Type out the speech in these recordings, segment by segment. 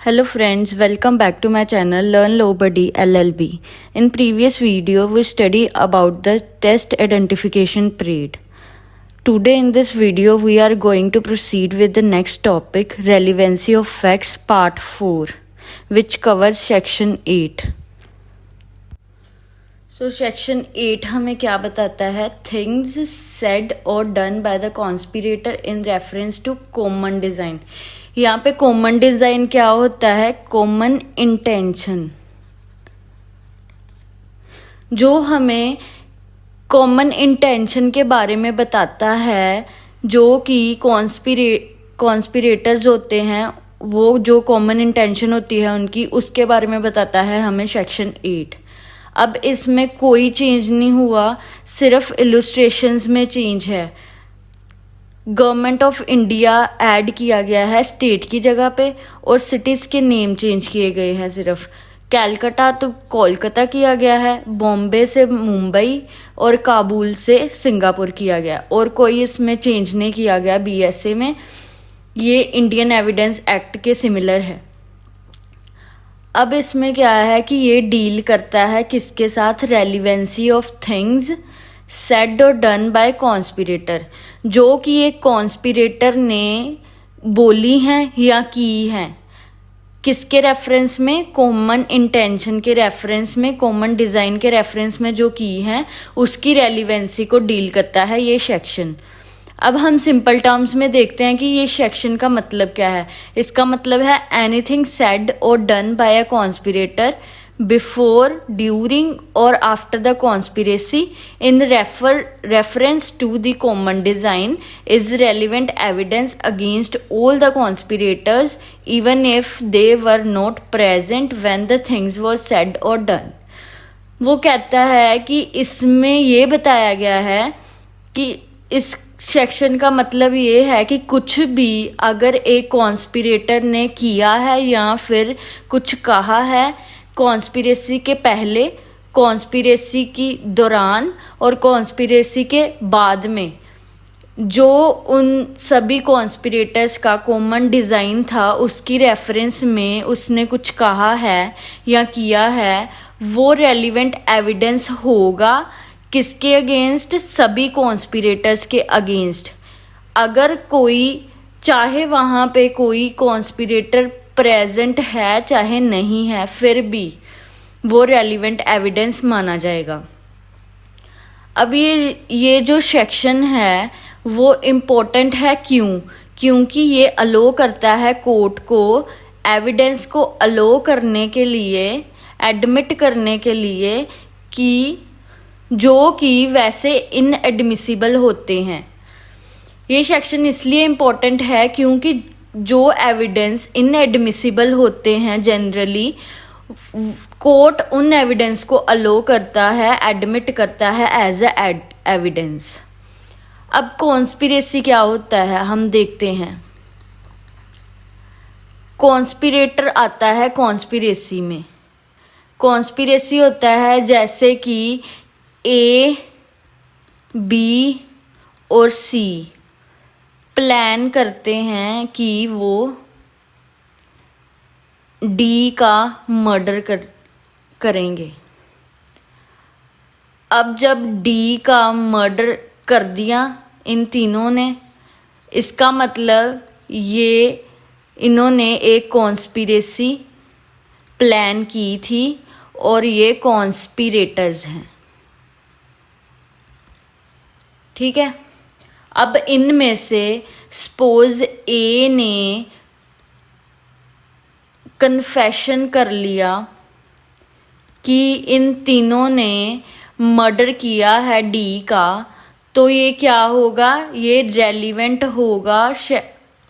Hello friends, welcome back to my channel Learn Law Buddy LLB. In previous video, we study about the test identification period. Today in this video, we are going to proceed with the next topic, Relevancy of Facts Part 4, which covers Section 8. So Section 8 हमें क्या बताता है? Things said or done by the conspirator in reference to common design. यहाँ पे common design क्या होता है? Common intention, जो हमें कॉमन इंटेंशन के बारे में बताता है, जो कि कॉन्स्पिरेटर्स होते हैं, वो जो कॉमन इंटेंशन होती है उनकी, उसके बारे में बताता है हमें सेक्शन 8। अब इसमें कोई चेंज नहीं हुआ, सिर्फ इलस्ट्रेशंस में चेंज है। गवर्नमेंट ऑफ इंडिया ऐड किया गया है स्टेट की जगह पे, और सिटीज़ के नेम चेंज किए गए हैं। सिर्फ कैलकाटा तो कोलकाता किया गया है, बॉम्बे से मुंबई और काबुल से सिंगापुर किया गया, और कोई इसमें चेंज नहीं किया गया बीएसए में। ये इंडियन एविडेंस एक्ट के सिमिलर है। अब इसमें क्या है कि ये डील करता है किसके साथ? रेलिवेंसी ऑफ थिंग्स सेड और डन बाय कॉन्स्पिरेटर, जो कि एक कॉन्स्पिरेटर ने बोली हैं या की हैं। किसके रेफरेंस में? कॉमन इंटेंशन के रेफरेंस में, कॉमन डिजाइन के रेफरेंस में जो की हैं, उसकी रेलिवेंसी को डील करता है ये सेक्शन। अब हम सिंपल टर्म्स में देखते हैं कि ये सेक्शन का मतलब क्या है। इसका मतलब है एनीथिंग सेड और done by a conspirator before, during or after the conspiracy in reference to the common design is relevant evidence against all the conspirators even if they were not present when the things were said or done. वो कहता है कि इसमें ये बताया गया है कि इस सेक्शन का मतलब ये है कि कुछ भी अगर एक कॉन्स्पिरेटर ने किया है या फिर कुछ कहा है कॉन्स्पिरेसी के पहले, कॉन्स्पिरेसी की दौरान और कॉन्स्पिरेसी के बाद में, जो उन सभी कॉन्स्पिरेटर्स का कॉमन डिज़ाइन था उसकी रेफरेंस में उसने कुछ कहा है या किया है, वो रेलिवेंट एविडेंस होगा किसके अगेंस्ट? सभी कॉन्स्पिरेटर्स के अगेंस्ट। अगर कोई, चाहे वहाँ पे कोई कॉन्स्पिरेटर प्रेजेंट है चाहे नहीं है, फिर भी वो रेलिवेंट एविडेंस माना जाएगा। अब ये जो सेक्शन है वो इम्पोर्टेंट है। क्यों? क्योंकि ये अलो करता है कोर्ट को एविडेंस को अलो करने के लिए, एडमिट करने के लिए, कि जो कि वैसे इनएडमिसिबल होते हैं। ये सेक्शन इसलिए इम्पोर्टेंट है क्योंकि जो एविडेंस इनएडमिसिबल होते हैं जनरली, कोर्ट उन एविडेंस को अलो करता है, एडमिट करता है एज ए एविडेंस। अब कॉन्स्पिरेसी क्या होता है हम देखते हैं। कॉन्स्पिरेटर आता है कॉन्स्पिरेसी में। कॉन्स्पिरेसी होता है जैसे कि ए, बी और सी प्लान करते हैं कि वो डी का मर्डर करेंगे। अब जब डी का मर्डर कर दिया इन तीनों ने, इसका मतलब ये इन्होंने एक कॉन्स्पिरेसी प्लान की थी और ये कॉन्स्पिरेटर्स हैं। ठीक है। अब इनमें से सपोज ए ने कन्फेशन कर लिया कि इन तीनों ने मर्डर किया है डी का, तो ये क्या होगा? ये रेलिवेंट होगा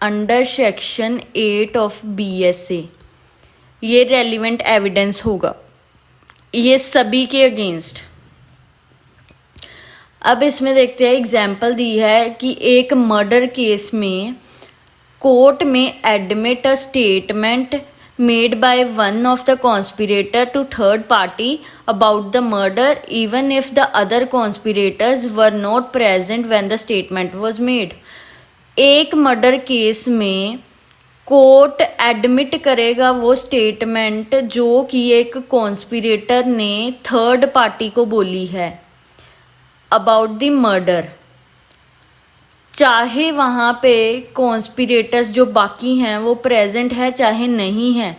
अंडर सेक्शन 8 ऑफ बीएसए। ये रेलिवेंट एविडेंस होगा ये सभी के अगेंस्ट। अब इसमें देखते हैं, एग्जाम्पल दी है कि एक मर्डर केस में कोर्ट में admit a statement made by one of the conspirator to third party about the murder even if the other conspirators were not present when the statement was made. एक murder case में court admit करेगा वो statement जो कि एक conspirator ने third party को बोली है अबाउट द मर्डर, चाहे वहाँ पे कॉन्स्पिरेटर्स जो बाकी हैं वो प्रेजेंट है चाहे नहीं है,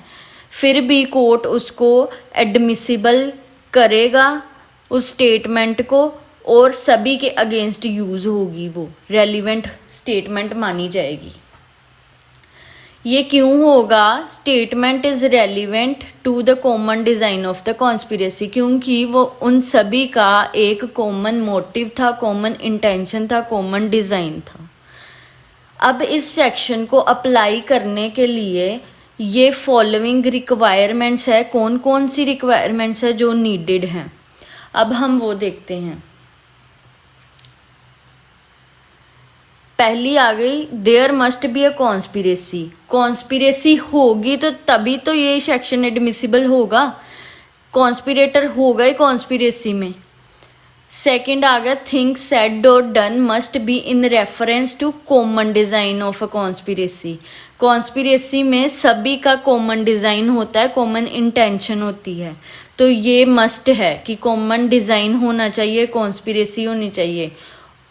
फिर भी कोर्ट उसको एडमिसिबल करेगा उस स्टेटमेंट को, और सभी के अगेंस्ट यूज होगी, वो रेलिवेंट स्टेटमेंट मानी जाएगी। ये क्यों होगा? Statement is relevant to the common design of the conspiracy, क्योंकि वो उन सभी का एक कॉमन मोटिव था, कॉमन इंटेंशन था, कॉमन डिजाइन था। अब इस सेक्शन को अप्लाई करने के लिए ये फॉलोइंग रिक्वायरमेंट्स है। कौन कौन सी रिक्वायरमेंट्स है जो नीडेड हैं, अब हम वो देखते हैं। पहली आ गई, there must be a conspiracy. Conspiracy होगी तो तभी तो ये सेक्शन एडमिसिबल होगा, कॉन्स्पिरेटर होगा ही कॉन्स्पिरेसी में। सेकंड आ गया, थिंग्स सेड और done must be in reference to common design of a conspiracy. Conspiracy में सभी का कॉमन डिजाइन होता है, कॉमन इंटेंशन होती है, तो ये मस्ट है कि कॉमन डिजाइन होना चाहिए, कॉन्स्पिरेसी होनी चाहिए।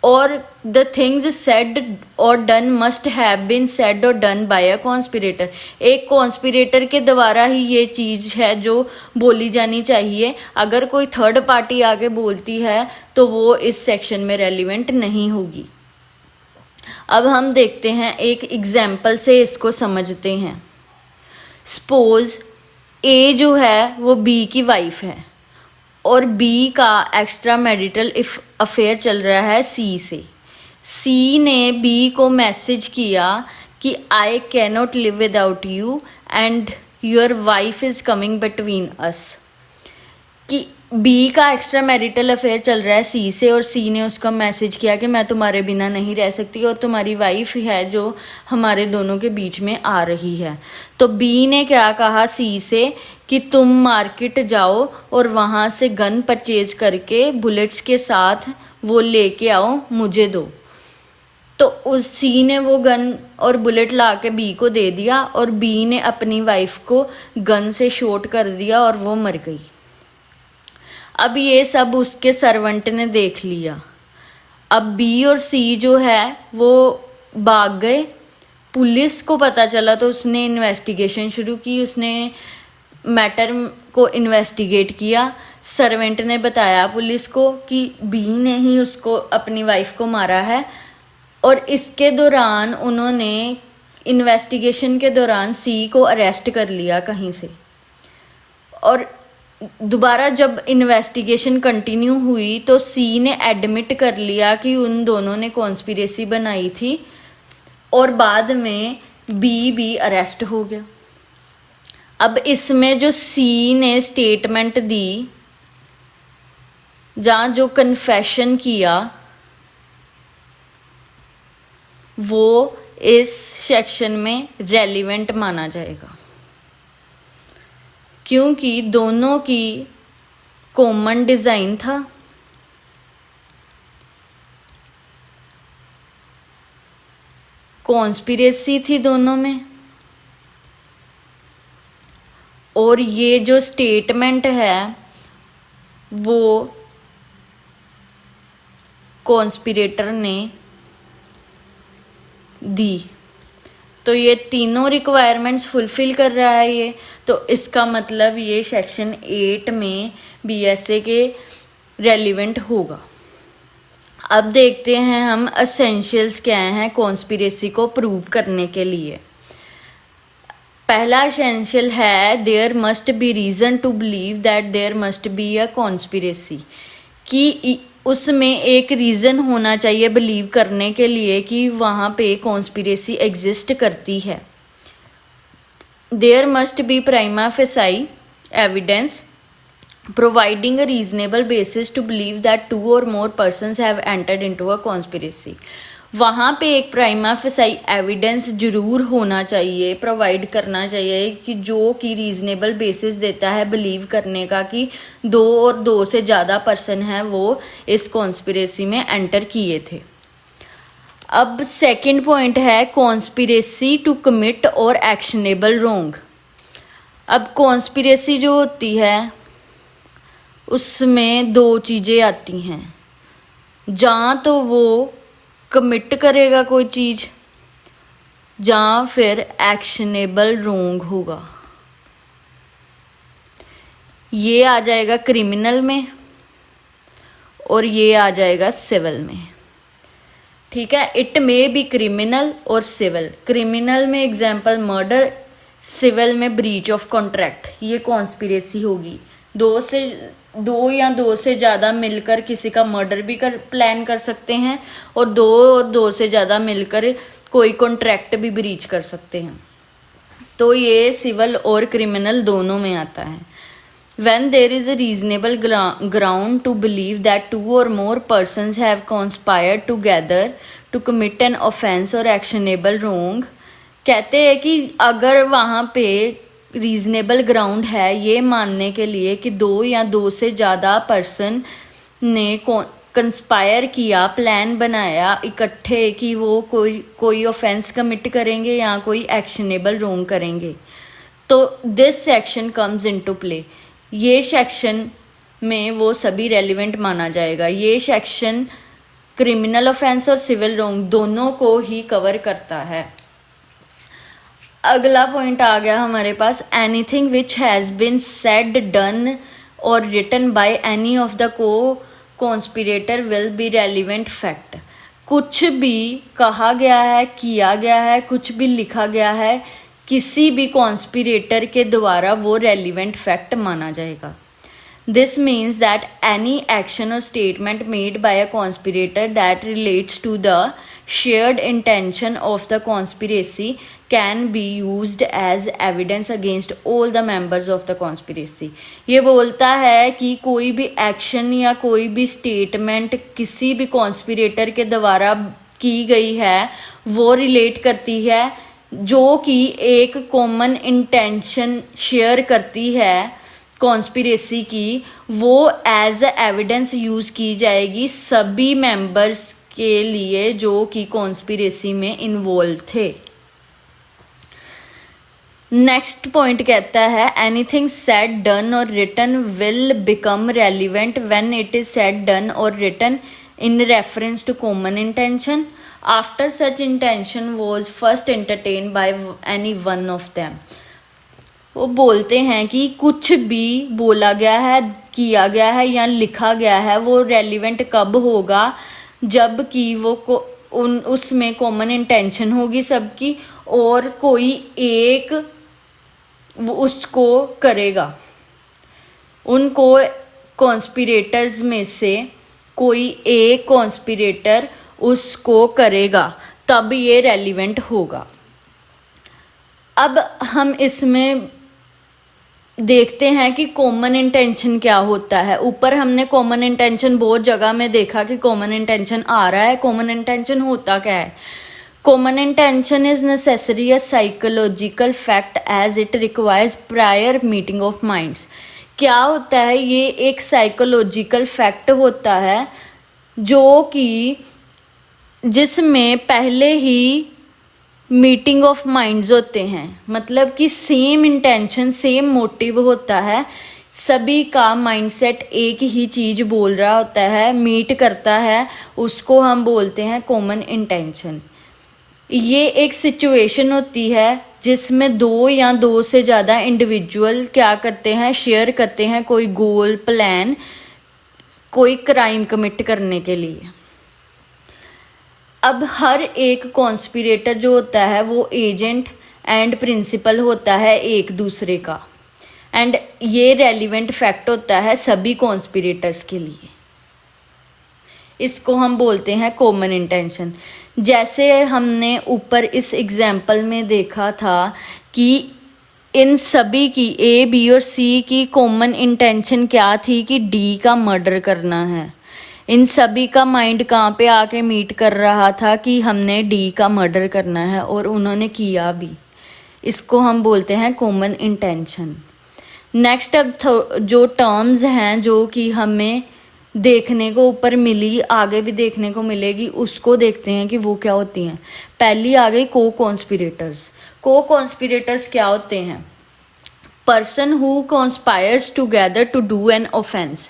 और द थिंग्स सेड और done must have been said और डन बाय अ कॉन्स्पिरेटर। एक कॉन्स्पिरेटर के द्वारा ही ये चीज है जो बोली जानी चाहिए। अगर कोई थर्ड पार्टी आगे बोलती है तो वो इस सेक्शन में रेलिवेंट नहीं होगी। अब हम देखते हैं, एक एग्जाम्पल से इसको समझते हैं। सपोज ए जो है वो बी की वाइफ है और बी का एक्स्ट्रा मैरिटल अफेयर चल रहा है सी से। सी ने बी को मैसेज किया कि I cannot live without you and your wife is coming between us. कि बी का एक्स्ट्रा मैरिटल अफेयर चल रहा है सी से और सी ने उसका मैसेज किया कि मैं तुम्हारे बिना नहीं रह सकती और तुम्हारी वाइफ है जो हमारे दोनों के बीच में आ रही है। तो बी ने क्या कहा सी से कि तुम मार्केट जाओ और वहाँ से गन परचेज करके बुलेट्स के साथ वो लेके आओ, मुझे दो। तो उस सी ने वो गन और बुलेट ला के बी को दे दिया और बी ने अपनी वाइफ को गन से शॉट कर दिया और वो मर गई। अब ये सब उसके सर्वेंट ने देख लिया। अब बी और सी जो है वो भाग गए। पुलिस को पता चला तो उसने इन्वेस्टिगेशन शुरू की, उसने मैटर को इन्वेस्टिगेट किया। सर्वेंट ने बताया पुलिस को कि बी ने ही उसको, अपनी वाइफ को मारा है। और इसके दौरान उन्होंने इन्वेस्टिगेशन के दौरान सी को अरेस्ट कर लिया कहीं से। और दोबारा जब इन्वेस्टिगेशन कंटिन्यू हुई तो सी ने एडमिट कर लिया कि उन दोनों ने कॉन्स्पिरेसी बनाई थी और बाद में बी भी अरेस्ट हो गया। अब इसमें जो सी ने स्टेटमेंट दी, जहां जो कन्फेशन किया, वो इस सेक्शन में रेलिवेंट माना जाएगा क्योंकि दोनों की कॉमन डिजाइन था। कॉन्स्पिरेसी थी दोनों में और ये जो स्टेटमेंट है वो कॉन्स्पिरेटर ने दी। तो ये तीनों रिक्वायरमेंट्स फुलफिल कर रहा है ये, तो इसका मतलब ये सेक्शन 8 में बीएसए के रेलिवेंट होगा। अब देखते हैं हम एसेंशियल्स क्या हैं कॉन्स्पिरेसी को प्रूव करने के लिए। पहला एसेंशियल है there must be reason to believe that there must be a conspiracy, कि उसमें एक रीजन होना चाहिए बिलीव करने के लिए कि वहाँ पे कॉन्स्पिरेसी एग्जिस्ट करती है। There must be prima facie evidence providing a reasonable basis to believe that 2 or more persons have entered into a conspiracy। वहाँ पे एक प्राइमा फेसाई एविडेंस जरूर होना चाहिए, प्रोवाइड करना चाहिए कि जो कि रीजनेबल बेसिस देता है बिलीव करने का कि 2 और 2 से ज़्यादा पर्सन हैं वो इस कॉन्स्पिरेसी में एंटर किए थे। अब सेकंड पॉइंट है कॉन्स्पिरेसी टू कमिट और एक्शनेबल रोंग। अब कॉन्स्पिरेसी जो होती है उसमें दो चीज़ें आती हैं, जहाँ तो वो कमिट करेगा कोई चीज़, जहाँ फिर एक्शनेबल रोंग होगा। ये आ जाएगा क्रिमिनल में और ये आ जाएगा सिविल में। ठीक है, इट मे बी क्रिमिनल और सिविल। क्रिमिनल में एग्जाम्पल मर्डर, सिविल में ब्रीच ऑफ कॉन्ट्रैक्ट। ये कॉन्स्पिरेसी होगी, दो या दो से ज़्यादा मिलकर किसी का मर्डर भी प्लान कर सकते हैं और दो से ज़्यादा मिलकर कोई कॉन्ट्रैक्ट भी ब्रीच कर सकते हैं। तो ये सिविल और क्रिमिनल दोनों में आता है। When there is a reasonable ground to believe that two or more persons have conspired together to commit an offense or actionable wrong, कहते हैं कि अगर वहाँ पे रीजनेबल ग्राउंड है ये मानने के लिए कि दो या दो से ज़्यादा पर्सन ने कंस्पायर किया, प्लान बनाया इकट्ठे कि वो कोई ऑफेंस कमिट करेंगे या कोई एक्शनेबल रोंग करेंगे, तो this section comes into play. ये सेक्शन में वो सभी रेलिवेंट माना जाएगा। ये सेक्शन क्रिमिनल ऑफेंस और सिविल रोंग दोनों को ही कवर करता है। अगला पॉइंट आ गया हमारे पास, anything which has been said, done और written by any of the conspirator will be relevant fact. कुछ भी कहा गया है, किया गया है, कुछ भी लिखा गया है किसी भी कॉन्स्पिरेटर के द्वारा, वो रेलिवेंट फैक्ट माना जाएगा। This means that any action और statement made by a conspirator that relates to the shared intention of the conspiracy can be used as evidence against all the members of the conspiracy। ये बोलता है कि कोई भी action या कोई भी स्टेटमेंट किसी भी कॉन्स्पिरेटर के द्वारा की गई है वो रिलेट करती है, जो कि एक कॉमन इंटेंशन शेयर करती है कॉन्स्पिरेसी की, वो एज एविडेंस यूज की जाएगी सभी मेंबर्स के लिए जो कि कॉन्स्पिरेसी में इन्वॉल्व थे। नेक्स्ट पॉइंट कहता है एनीथिंग सेड, डन और written will become relevant when it is said, done और written in reference to common intention after such intention was first entertain by any one of them. वो बोलते हैं कि कुछ भी बोला गया है, किया गया है या लिखा गया है वो रेलिवेंट कब होगा, जबकि वो उसमें कॉमन इंटेंशन होगी सबकी और कोई एक उसको करेगा। उनको कॉन्स्पिरेटर्स में से कोई एक कॉन्स्पिरेटर उसको करेगा, तब ये रेलिवेंट होगा। अब हम इसमें देखते हैं कि कॉमन इंटेंशन क्या होता है। ऊपर हमने कॉमन इंटेंशन बहुत जगह में देखा कि कॉमन इंटेंशन आ रहा है। कॉमन इंटेंशन होता क्या है? Common intention is necessary a psychological fact as it requires prior meeting of minds. क्या होता है? ये एक साइकोलॉजिकल फैक्ट होता है जो कि जिसमें पहले ही मीटिंग ऑफ माइंड्स होते हैं, मतलब कि सेम इंटेंशन, सेम मोटिव होता है, सभी का माइंडसेट एक ही चीज बोल रहा होता है, मीट करता है, उसको हम बोलते हैं कॉमन इंटेंशन। ये एक सिचुएशन होती है जिसमें दो या दो से ज़्यादा इंडिविजुअल क्या करते हैं, शेयर करते हैं कोई गोल, प्लान, कोई क्राइम कमिट करने के लिए। अब हर एक कॉन्स्पिरेटर जो होता है वो एजेंट एंड प्रिंसिपल होता है एक दूसरे का, एंड ये रेलिवेंट फैक्ट होता है सभी कॉन्स्पिरेटर्स के लिए। इसको हम बोलते हैं कॉमन इंटेंशन। जैसे हमने ऊपर इस एग्जाम्पल में देखा था कि इन सभी की, ए, बी और सी की कॉमन इंटेंशन क्या थी कि डी का मर्डर करना है। इन सभी का माइंड कहाँ पे आके मीट कर रहा था कि हमने डी का मर्डर करना है, और उन्होंने किया भी। इसको हम बोलते हैं कॉमन इंटेंशन। नेक्स्ट अब जो टर्म्स हैं जो कि हमें देखने को ऊपर मिली, आगे भी देखने को मिलेगी, उसको देखते हैं कि वो क्या होती हैं। पहली आ गई को कॉन्स्पिरेटर्स। को कॉन्स्पिरेटर्स क्या होते हैं? Person who conspires together to do an offence,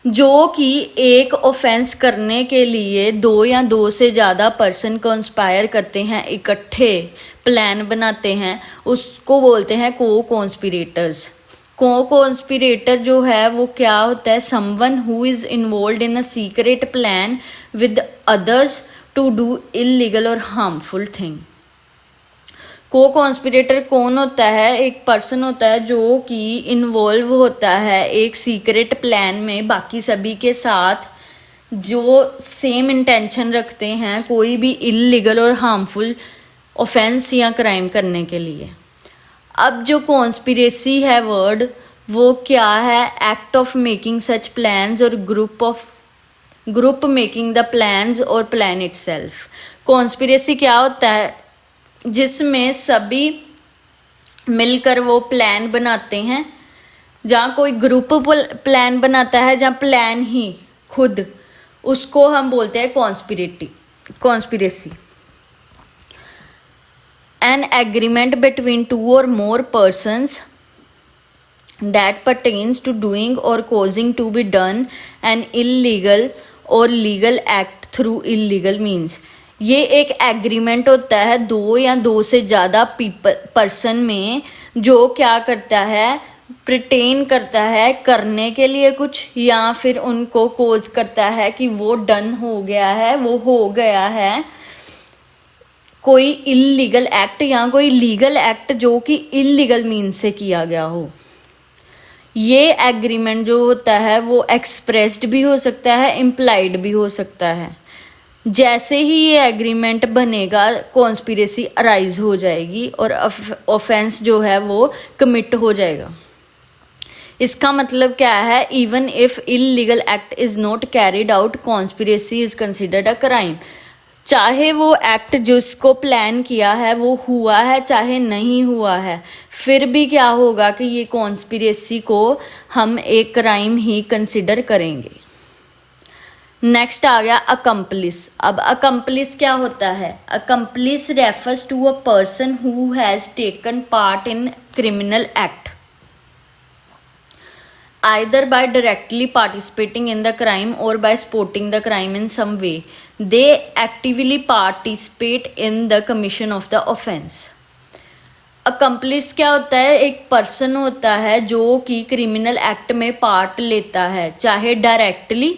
जो कि एक ऑफेंस करने के लिए दो या दो से ज़्यादा पर्सन कॉन्स्पायर करते हैं, इकट्ठे प्लान बनाते हैं, उसको बोलते हैं को कॉन्स्पिरेटर्स। को कॉन्स्पिरेटर जो है वो क्या होता है? Someone who is involve in a secret plan with others to do illegal और हार्मफुल थिंग। को कॉन्स्पिरेटर कौन होता है? एक पर्सन होता है जो कि इन्वॉल्व होता है एक सीक्रेट प्लान में बाकी सभी के साथ, जो सेम इंटेंशन रखते हैं कोई भी इलीगल और हार्मफुल ऑफेंस या क्राइम करने के लिए। अब जो कॉन्स्पिरेसी है वर्ड, वो क्या है? Act of making such plans और ग्रुप मेकिंग द प्लान्स और प्लान इटसेल्फ। कॉन्स्पिरेसी क्या होता है? जिसमें सभी मिलकर वो प्लान बनाते हैं, जहाँ कोई ग्रुप प्लान बनाता है, जहाँ प्लान ही खुद, उसको हम बोलते हैं conspiracy. An agreement between two or more persons that pertains to doing or causing to be done an illegal or legal act through illegal means। ये एक एग्रीमेंट होता है दो या दो से ज़्यादा पर्सन में, जो क्या करता है? प्रिटेन करता है करने के लिए कुछ, या फिर उनको कोज करता है कि वो डन हो गया है, वो हो गया है कोई इलीगल एक्ट या कोई लीगल एक्ट जो कि इलीगल मीन से किया गया हो। ये एग्रीमेंट जो होता है वो एक्सप्रेस्ड भी हो सकता है, इम्प्लाइड भी हो सकता है। जैसे ही ये एग्रीमेंट बनेगा कॉन्स्पिरेसी अराइज हो जाएगी और ऑफेंस जो है वो कमिट हो जाएगा। इसका मतलब क्या है? Even if illegal act is not carried out, conspiracy is considered a crime. चाहे वो एक्ट जिसको प्लान किया है वो हुआ है चाहे नहीं हुआ है, फिर भी क्या होगा कि ये कॉन्स्पिरेसी को हम एक क्राइम ही कंसिडर करेंगे। नेक्स्ट आ गया अकम्पलिस। अब अकम्पलिस क्या होता है? Accomplice refers to a person who has taken part in criminal act either by directly participating in the crime or by supporting the crime in some way. They actively participate in the commission of the offense. Accomplice क्या होता है? एक person होता है जो कि criminal act में part लेता है, चाहे डायरेक्टली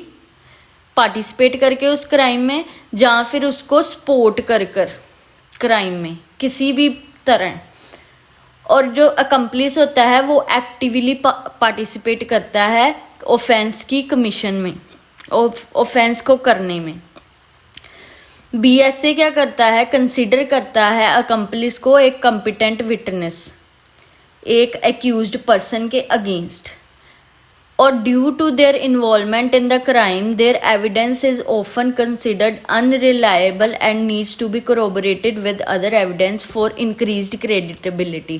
पार्टिसिपेट करके उस क्राइम में, या फिर उसको सपोर्ट कर क्राइम में किसी भी तरह। और जो अकम्पलिस होता है वो एक्टिवली पार्टिसिपेट करता है ऑफेंस की कमीशन में, ऑफेंस को करने में। बीएसए क्या करता है? कंसिडर करता है अकम्पलिस को एक कॉम्पिटेंट विटनेस, एक एक्यूज्ड पर्सन के अगेंस्ट, और due to their involvement in the crime their evidence is often considered unreliable and needs to be corroborated with other evidence for increased creditability.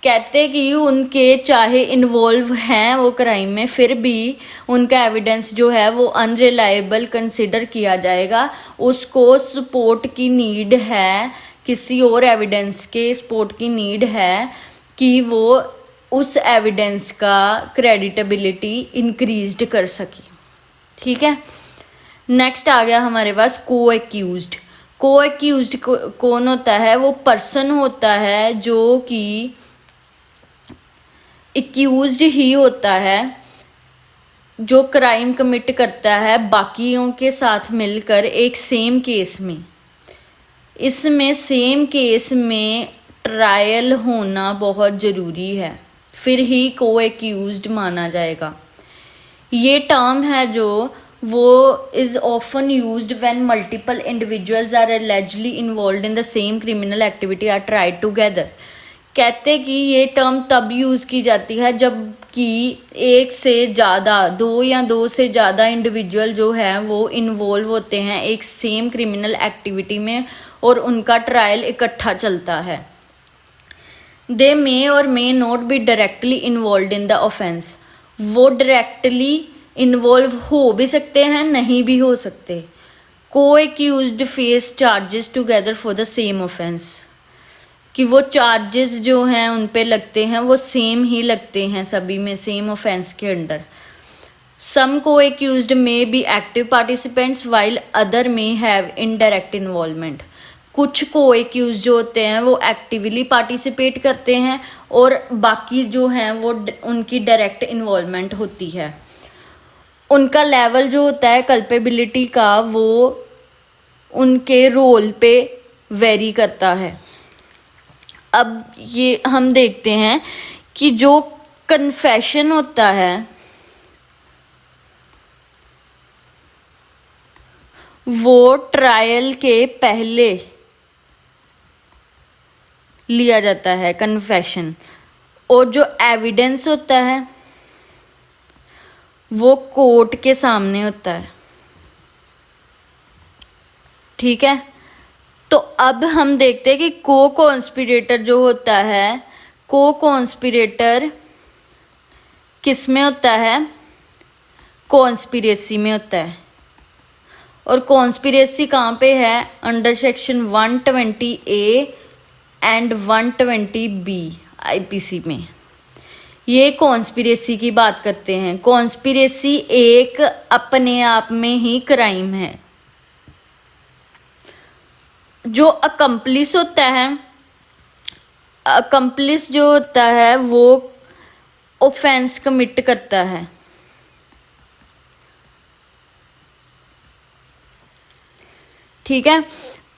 कहते कि उनके चाहे इन्वॉल्व हैं वो क्राइम में, फिर भी उनका एविडेंस जो है वो अनरिलायबल कंसिडर किया जाएगा। उसको सपोर्ट की नीड है, किसी और एविडेंस के सपोर्ट की नीड है कि वो उस एविडेंस का क्रेडिटेबिलिटी इंक्रीज्ड कर सके। ठीक है, नेक्स्ट आ गया हमारे पास को एक्यूज्ड। को एक्यूज्ड कौन होता है? वो पर्सन होता है जो कि एक्यूज्ड ही होता है, जो क्राइम कमिट करता है बाकियों के साथ मिलकर एक सेम केस में। इसमें सेम केस में ट्रायल होना बहुत ज़रूरी है, फिर ही को एक्यूज्ड माना जाएगा। ये टर्म है जो वो is often used when multiple individuals are allegedly involved in the same criminal activity or tried together. कहते कि ये टर्म तब यूज की जाती है जब कि एक से ज़्यादा, दो या दो से ज़्यादा इंडिविजुअल जो है वो इन्वॉल्व होते हैं एक सेम क्रिमिनल एक्टिविटी में और उनका ट्रायल इकट्ठा चलता है। दे मे और may not be directly involve in the offence. वो डायरेक्टली इन्वॉल्व हो भी सकते हैं, नहीं भी हो सकते। को accused face charges together for the same offence, कि वो चार्जेस जो हैं उन पे लगते हैं वो सेम ही लगते हैं सभी में, सेम ऑफेंस के अंडर। सम को accused may be active participants while other may have indirect involvement. कुछ को एक्यूज जो होते हैं वो एक्टिवली पार्टिसिपेट करते हैं और बाकी जो हैं वो उनकी डायरेक्ट इन्वॉल्वमेंट होती है। उनका लेवल जो होता है कल्पेबिलिटी का वो उनके रोल पे वेरी करता है। अब ये हम देखते हैं कि जो कन्फेशन होता है वो ट्रायल के पहले लिया जाता है कन्फेशन, और जो एविडेंस होता है वो कोर्ट के सामने होता है। ठीक है, तो अब हम देखते हैं कि को कॉन्स्पिरेटर जो होता है, को कॉन्स्पिरेटर किस में होता है, कॉन्स्पिरेसी में होता है। और कॉन्स्पिरेसी कहाँ पे है, under section 120A and 120B IPC में। ये कॉन्स्पिरेसी की बात करते हैं। कॉन्स्पिरेसी एक अपने आप में ही क्राइम है। जो अकम्प्लिस होता है, अकम्प्लिस जो होता है वो ऑफेंस कमिट करता है। ठीक है,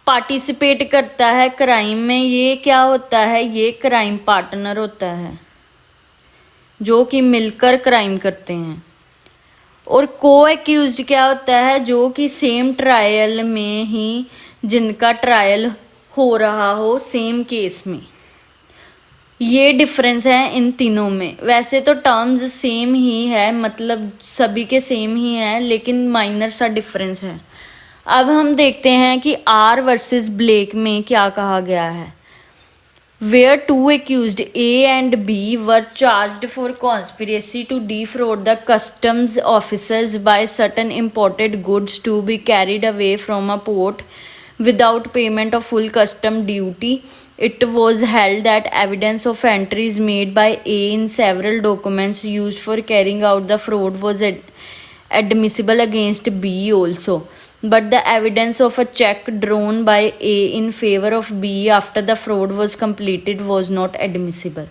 पार्टिसिपेट करता है क्राइम में। ये क्या होता है, ये क्राइम पार्टनर होता है जो कि मिलकर क्राइम करते हैं। और को एक्यूज्ड क्या होता है, जो कि सेम ट्रायल में ही जिनका ट्रायल हो रहा हो सेम केस में। ये डिफरेंस है इन तीनों में। वैसे तो टर्म्स सेम ही है, मतलब सभी के सेम ही है, लेकिन माइनर सा डिफरेंस है। अब हम देखते हैं कि आर वर्सेस ब्लेक में क्या कहा गया है। Where two accused A and B were charged for conspiracy to defraud the customs officers by certain imported goods to be carried away from a port without payment of full custom duty, it was held that evidence of entries made by A in several documents used for carrying out the fraud was admissible against B also. But the evidence of a check drawn by A in favor of B after the fraud was completed was not admissible.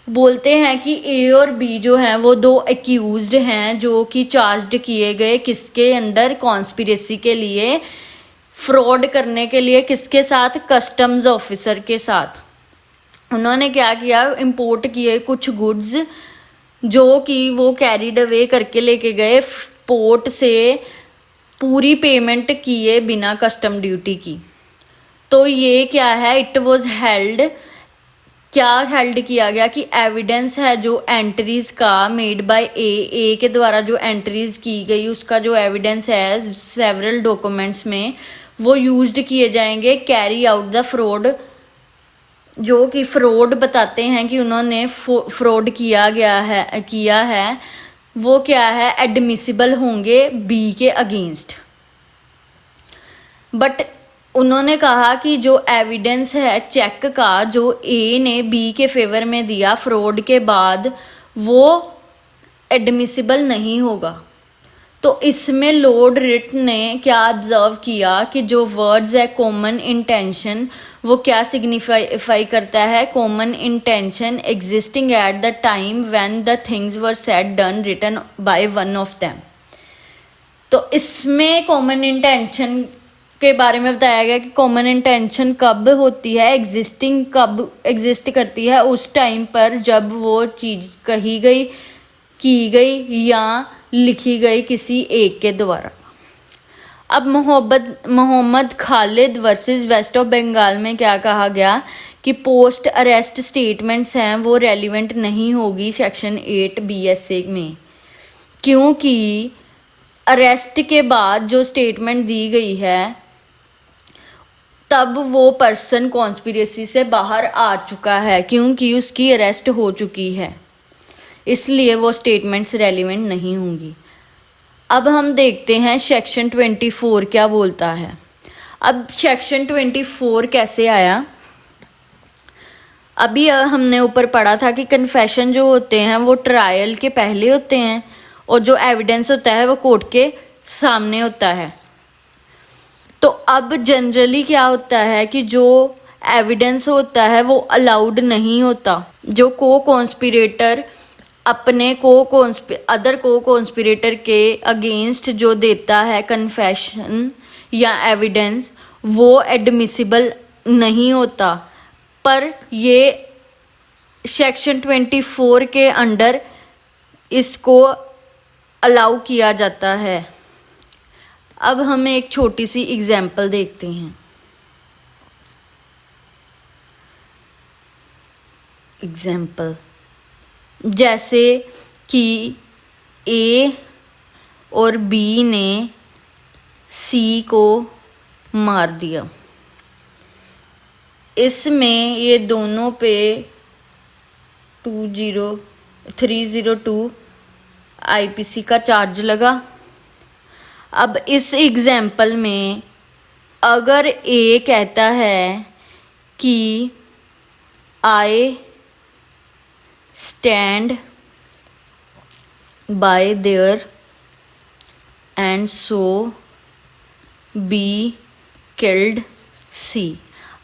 बोलते हैं कि A और B जो हैं वो दो accused हैं जो कि चार्ज्ड किए गए किसके अंडर, कॉन्स्पिरेसी के लिए, फ्रॉड करने के लिए। किसके साथ, कस्टम्स ऑफिसर के साथ। उन्होंने क्या किया, इंपोर्ट किए कुछ गुड्स जो कि वो कैरीड अवे करके लेके गए पोर्ट से, पूरी पेमेंट किए बिना कस्टम ड्यूटी की। तो ये क्या है, इट वॉज हेल्ड, क्या हेल्ड किया गया कि एविडेंस है जो एंट्रीज का मेड बाय ए के द्वारा जो एंट्रीज की गई उसका जो एविडेंस है सेवरल डॉक्यूमेंट्स में वो यूज्ड किए जाएंगे कैरी आउट द फ्रॉड। जो कि फ्रॉड बताते हैं कि उन्होंने फ्रॉड किया है वो क्या है, एडमिसिबल होंगे बी के अगेंस्ट। बट उन्होंने कहा कि जो एविडेंस है चेक का जो ए ने बी के फेवर में दिया फ्रॉड के बाद वो एडमिसिबल नहीं होगा। तो इसमें लॉर्ड रिट ने क्या ऑब्जर्व किया कि जो वर्ड्स है कॉमन इंटेंशन वो क्या सिग्निफाई करता है, common intention existing at the time when the things were said done written by one of them. तो इसमें कॉमन इंटेंशन के बारे में बताया गया कि कॉमन इंटेंशन कब होती है, एग्जिस्टिंग कब एग्जिस्ट करती है, उस टाइम पर जब वो चीज कही गई, की गई या लिखी गई किसी एक के द्वारा। अब Mohammed Khalid versus west of Bengal में क्या कहा गया कि पोस्ट अरेस्ट स्टेटमेंट्स हैं वो रेलिवेंट नहीं होगी सेक्शन 8 BSA में, क्योंकि अरेस्ट के बाद जो स्टेटमेंट दी गई है तब वो पर्सन कॉन्स्पिरेसी से बाहर आ चुका है क्योंकि उसकी अरेस्ट हो चुकी है, इसलिए वो स्टेटमेंट्स रेलिवेंट नहीं होंगी। अब हम देखते हैं सेक्शन 24 क्या बोलता है। अब सेक्शन 24 कैसे आया, अभी हमने ऊपर पढ़ा था कि कन्फेशन जो होते हैं वो ट्रायल के पहले होते हैं और जो एविडेंस होता है वो कोर्ट के सामने होता है। तो अब जनरली क्या होता है कि जो एविडेंस होता है वो अलाउड नहीं होता। जो को कॉन्स्पिरेटर अपने अदर को कॉन्स्पिरेटर के अगेंस्ट जो देता है कन्फेशन या एविडेंस वो एडमिसिबल नहीं होता, पर ये सेक्शन 24 के अंडर इसको अलाउ किया जाता है। अब हम एक छोटी सी एग्जाम्पल देखते हैं। एग्जाम्पल जैसे कि ए और बी ने सी को मार दिया, इसमें ये दोनों पे 302 आईपीसी का चार्ज लगा। अब इस एग्जाम्पल में अगर ए कहता है कि I stand by there and so B killed C.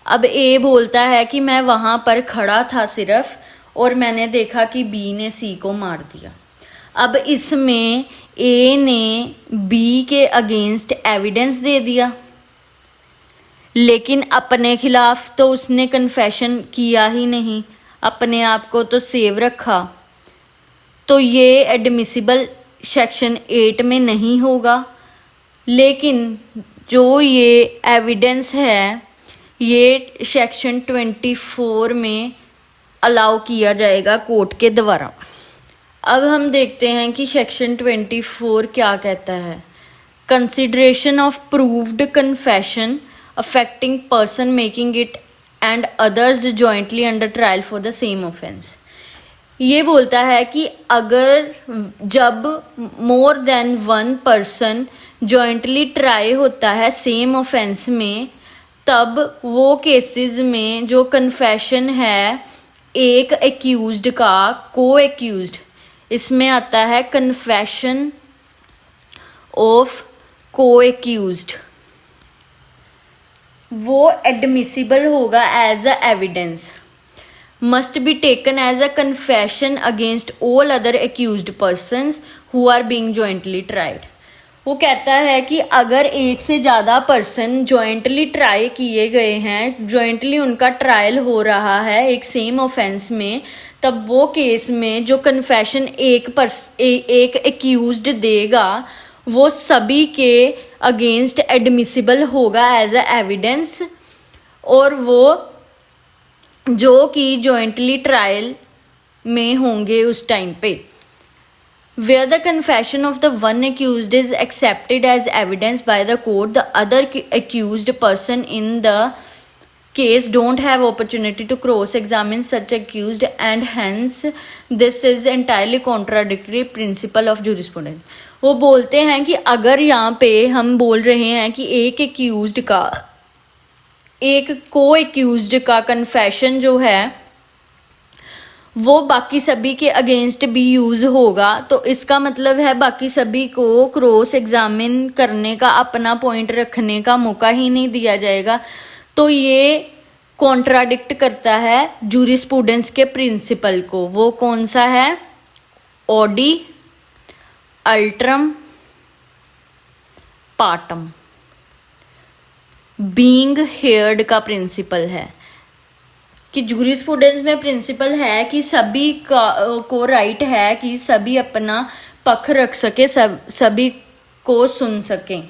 अब ए बोलता है कि मैं वहां पर खड़ा था सिर्फ और मैंने देखा कि बी ने सी को मार दिया। अब इसमें ए ने बी के अगेंस्ट एविडेंस दे दिया, लेकिन अपने खिलाफ तो उसने कन्फेशन किया ही नहीं, अपने आप को तो सेव रखा। तो ये एडमिसिबल सेक्शन 8 में नहीं होगा। लेकिन जो ये एविडेंस है ये सेक्शन 24 में अलाउ किया जाएगा कोर्ट के द्वारा। अब हम देखते हैं कि सेक्शन 24 क्या कहता है। Consideration of proved confession affecting person making it and others jointly under trial for the same offence. ये बोलता है कि अगर जब more than one person jointly try होता है सेम ऑफेंस में, तब वो केसेस में जो कन्फेशन है एक एक्यूज्ड का को एक्यूज्ड, इसमें आता है कन्फेशन ऑफ को एक्यूज्ड, वो एडमिसिबल होगा as a evidence, must be taken as a confession against all other accused persons who are being jointly tried. वो कहता है कि अगर एक से ज़्यादा पर्सन जॉइंटली ट्राई किए गए हैं, जॉइंटली उनका ट्रायल हो रहा है एक सेम ऑफेंस में, तब वो केस में जो कन्फेशन एक एक्यूज्ड देगा वो सभी के अगेंस्ट एडमिसिबल होगा एज अ एविडेंस, और वो जो कि जॉइंटली ट्रायल में होंगे उस टाइम पे। Where the confession of the one accused is accepted as evidence by the court, the other accused person in the case don't have opportunity to cross-examine such accused, and hence this is entirely contradictory principle of jurisprudence. वो बोलते हैं कि अगर यहाँ पे हम बोल रहे हैं कि एक accused का एक को एक्यूज्ड का कन्फेशन जो है वो बाकी सभी के अगेंस्ट भी यूज होगा, तो इसका मतलब है बाकी सभी को क्रॉस एग्जामिन करने का, अपना पॉइंट रखने का मौका ही नहीं दिया जाएगा। तो ये कॉन्ट्राडिक्ट करता है जूरिस्प्रूडेंस के प्रिंसिपल को। वो कौन सा है? ऑडी अल्ट्रम पार्टम बीइंग हेयर्ड का प्रिंसिपल है कि जूरिस्प्रूडेंस में प्रिंसिपल है कि सभी को राइट है कि सभी अपना पक्ष रख सके, सभी को सुन सकें,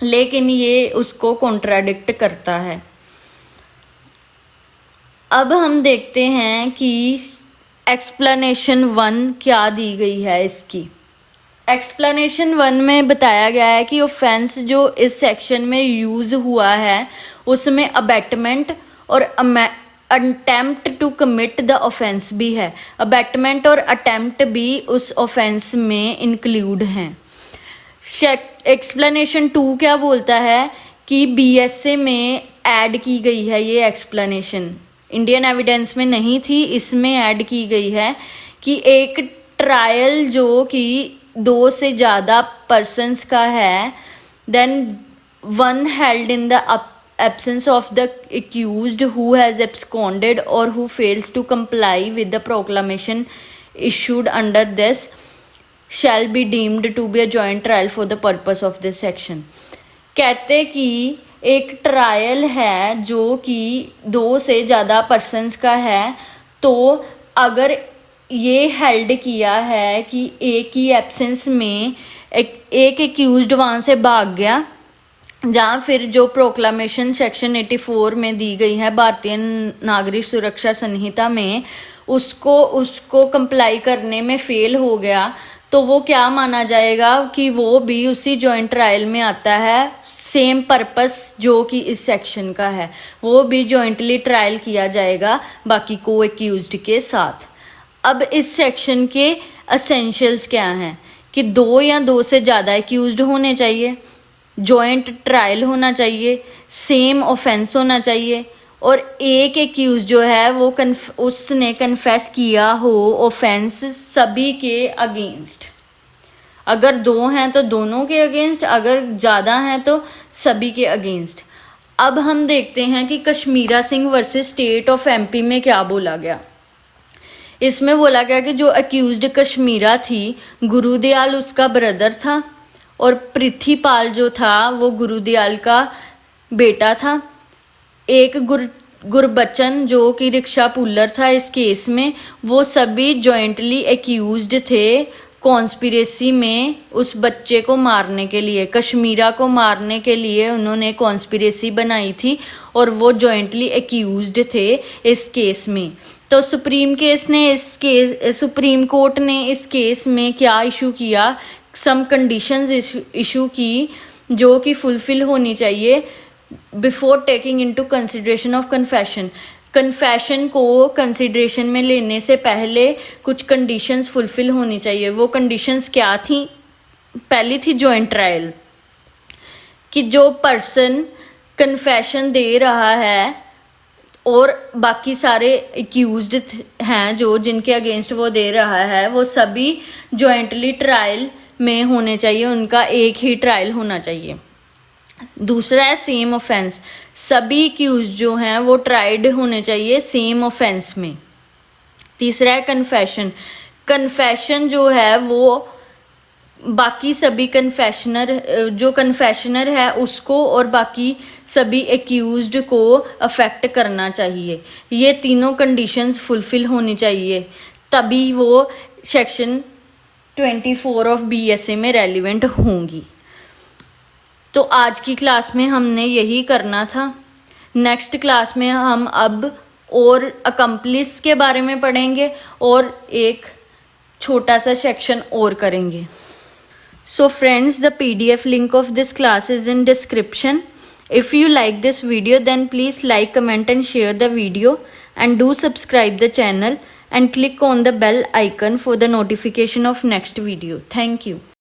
लेकिन ये उसको कॉन्ट्राडिक्ट करता है। अब हम देखते हैं कि एक्सप्लेनेशन 1 क्या दी गई है इसकी। एक्सप्लेनेशन 1 में बताया गया है कि ऑफेंस जो इस सेक्शन में यूज हुआ है उसमें अबेटमेंट और attempt to commit the offence भी है। अबेटमेंट और अटेम्प्ट भी उस ऑफेंस में इंक्लूड हैं। एक्सप्लेनेशन 2 क्या बोलता है कि बीएसए में ऐड की गई है ये एक्सप्लेनेशन, इंडियन एविडेंस में नहीं थी, इसमें ऐड की गई है कि एक ट्रायल जो कि 2 से ज़्यादा पर्सन्स का है, then one held in the absence of the accused who has absconded or who fails to comply with the proclamation issued under this shall be deemed to be a joint trial for the purpose of this section. कहते कि एक trial है जो कि 2 से ज़्यादा persons का है, तो अगर ये हेल्ड किया है कि एक ही एब्सेंस में एक एक्यूज्ड वहाँ से भाग गया, जहाँ फिर जो प्रोक्लामेशन सेक्शन 84 में दी गई है भारतीय नागरिक सुरक्षा संहिता में, उसको कंप्लाई करने में फेल हो गया, तो वो क्या माना जाएगा कि वो भी उसी जॉइंट ट्रायल में आता है, सेम पर्पस जो कि इस सेक्शन का है, वो भी जॉइंटली ट्रायल किया जाएगा बाकी को एक्यूज्ड के साथ। अब इस सेक्शन के एसेंशियल्स क्या हैं कि 2 या 2 से ज़्यादा एक्यूज्ड होने चाहिए, जॉइंट ट्रायल होना चाहिए, सेम ऑफेंस होना चाहिए, और एक एक्यूज जो है वो उसने कन्फेस किया हो ऑफेंस सभी के अगेंस्ट। अगर 2 हैं तो दोनों के अगेंस्ट, अगर ज़्यादा हैं तो सभी के अगेंस्ट। अब हम देखते हैं कि Kashmira Singh versus state of MP में क्या बोला गया। इसमें बोला गया कि जो अक्यूज्ड कश्मीरा थी, गुरुदयाल उसका ब्रदर था और पृथ्वीपाल जो था वो गुरुदयाल का बेटा था। एक गुरबचन जो कि रिक्शा पुलर था इस केस में, वो सभी जॉइंटली एक्यूज्ड थे कॉन्स्पिरेसी में उस बच्चे को मारने के लिए, कश्मीरा को मारने के लिए उन्होंने कॉन्स्पिरेसी बनाई थी और वो जॉइंटली एक्यूज्ड थे इस केस में। तो सुप्रीम कोर्ट ने इस केस में क्या इशू किया, सम कंडीशंस इशू की जो कि फुलफिल होनी चाहिए before taking into consideration of confession को कंसिडरेशन में लेने से पहले कुछ कंडीशंस फुलफिल होनी चाहिए। वो कंडीशंस क्या थी? पहली थी जॉइंट ट्रायल, कि जो पर्सन कन्फेशन दे रहा है और बाकी सारे एक्यूज्ड हैं जो जिनके अगेंस्ट वो दे रहा है, वो सभी जॉइंटली ट्रायल में होने चाहिए, उनका एक ही ट्रायल होना चाहिए। दूसरा है सेम ऑफेंस, सभी एक्यूज जो हैं वो ट्राइड होने चाहिए सेम ऑफेंस में। तीसरा है कन्फेशन जो है वो बाकी सभी जो कन्फेशनर है उसको और बाकी सभी एक्यूज्ड को अफेक्ट करना चाहिए। ये तीनों कंडीशंस फुलफिल होनी चाहिए, तभी वो सेक्शन 24 ऑफ बीएसए में रेलिवेंट होंगी। तो आज की क्लास में हमने यही करना था। नेक्स्ट क्लास में हम अब और अकम्प्लिस के बारे में पढ़ेंगे और एक छोटा सा सेक्शन और करेंगे। So friends, the PDF link of this class is in description. If you like this video, then please like, comment and share the video, and do subscribe the channel and click on the bell icon for the notification of next video. Thank you.